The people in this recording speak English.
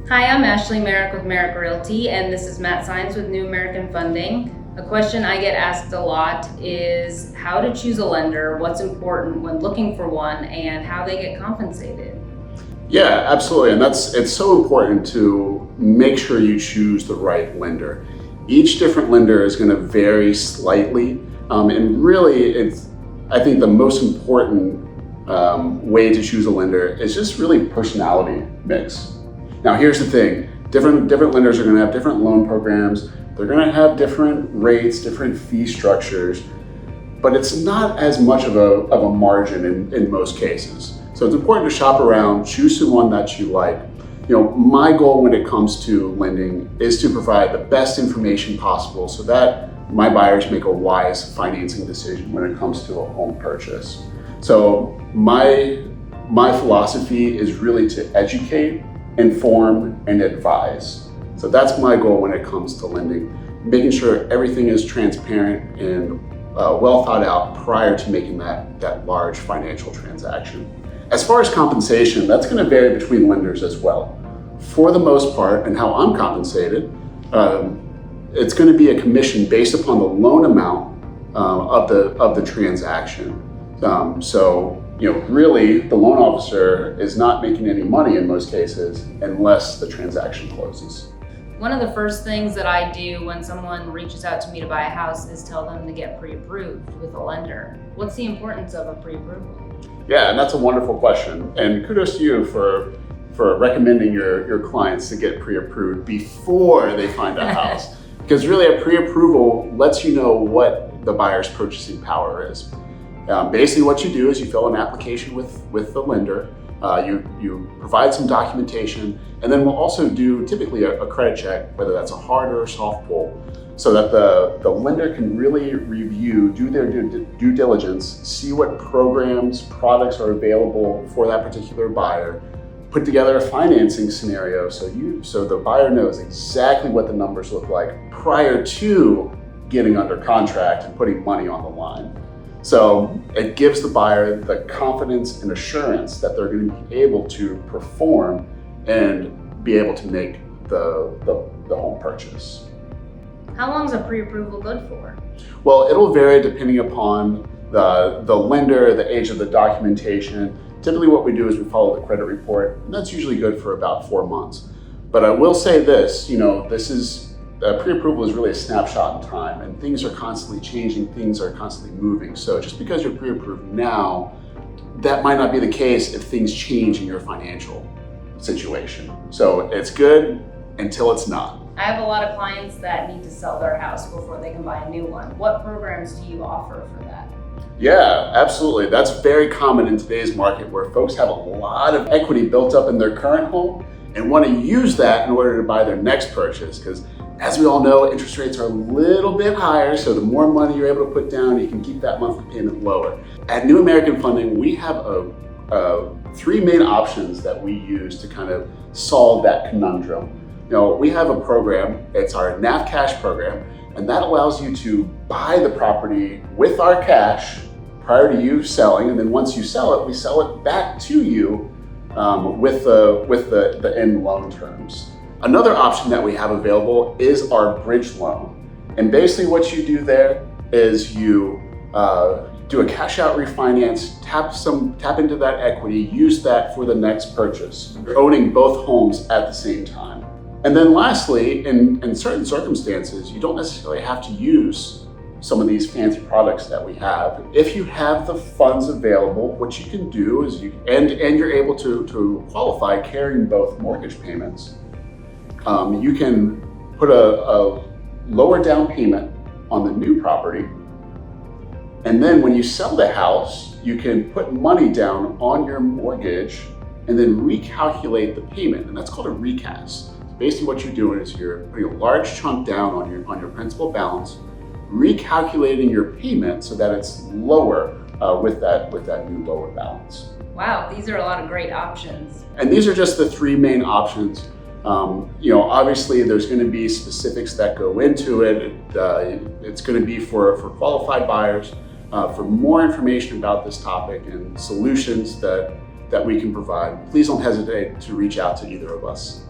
Hi, I'm Ashley Merrick with Merrick Realty, and this is Matt Sines with New American Funding. A question I get asked a lot is how to choose a lender, what's important when looking for one, and how they get compensated. Yeah, absolutely. And it's so important to make sure you choose the right lender. Each different lender is going to vary slightly. And really, I think the most important way to choose a lender is just really personality mix. Now, here's the thing. Different lenders are going to have different loan programs. They're going to have different rates, different fee structures, but it's not as much of a margin in most cases. So it's important to shop around, choose the one that you like. My goal when it comes to lending is to provide the best information possible so that my buyers make a wise financing decision when it comes to a home purchase. So my philosophy is really to educate, inform, and advise. So that's my goal when it comes to lending, making sure everything is transparent and well thought out prior to making that large financial transaction. As far as compensation, that's going to vary between lenders as well. For the most part, and how I'm compensated, it's going to be a commission based upon the loan amount of the transaction. Really, the loan officer is not making any money in most cases unless the transaction closes. One of the first things that I do when someone reaches out to me to buy a house is tell them to get pre-approved with a lender. What's the importance of a pre-approval? Yeah, and that's a wonderful question. And kudos to you for recommending your clients to get pre-approved before they find a house. Because really a pre-approval lets you know what the buyer's purchasing power is. Basically what you do is you fill an application with the lender, you provide some documentation, and then we'll also do typically a credit check, whether that's a hard or a soft pull, so that the lender can really review, do their due diligence, see what programs, products are available for that particular buyer, put together a financing scenario so the buyer knows exactly what the numbers look like prior to getting under contract and putting money on the line. So it gives the buyer the confidence and assurance that they're going to be able to perform and be able to make the home purchase. How long is a pre-approval good for? Well, it'll vary depending upon the lender, the age of the documentation. Typically what we do is we follow the credit report, and that's usually good for about 4 months. But I will say this, pre-approval is really a snapshot in time, and things are constantly changing, things are constantly moving. So just because you're pre-approved now, that might not be the case if things change in your financial situation. So it's good until it's not. I have a lot of clients that need to sell their house before they can buy a new one. What programs do you offer for that? Yeah, absolutely. That's very common in today's market where folks have a lot of equity built up in their current home and want to use that in order to buy their next purchase. Because as we all know, interest rates are a little bit higher, so the more money you're able to put down, you can keep that monthly payment lower. At New American Funding, we have three main options that we use to kind of solve that conundrum. We have a program, it's our NAF cash program, and that allows you to buy the property with our cash prior to you selling, and then once you sell it, we sell it back to you with the end loan terms. Another option that we have available is our bridge loan. And basically what you do there is you do a cash out refinance, tap into that equity, use that for the next purchase. You're owning both homes at the same time. And then lastly, in certain circumstances, you don't necessarily have to use some of these fancy products that we have. If you have the funds available, what you can do is and you're able to qualify carrying both mortgage payments. You can put a lower down payment on the new property, and then when you sell the house, you can put money down on your mortgage and then recalculate the payment, and that's called a recast. Basically what you're doing is you're putting a large chunk down on your principal balance, recalculating your payment so that it's lower with that new lower balance. Wow, these are a lot of great options. And these are just the three main options. Obviously there's going to be specifics that go into it. It's going to be for qualified buyers. For more information about this topic and solutions that we can provide, please don't hesitate to reach out to either of us.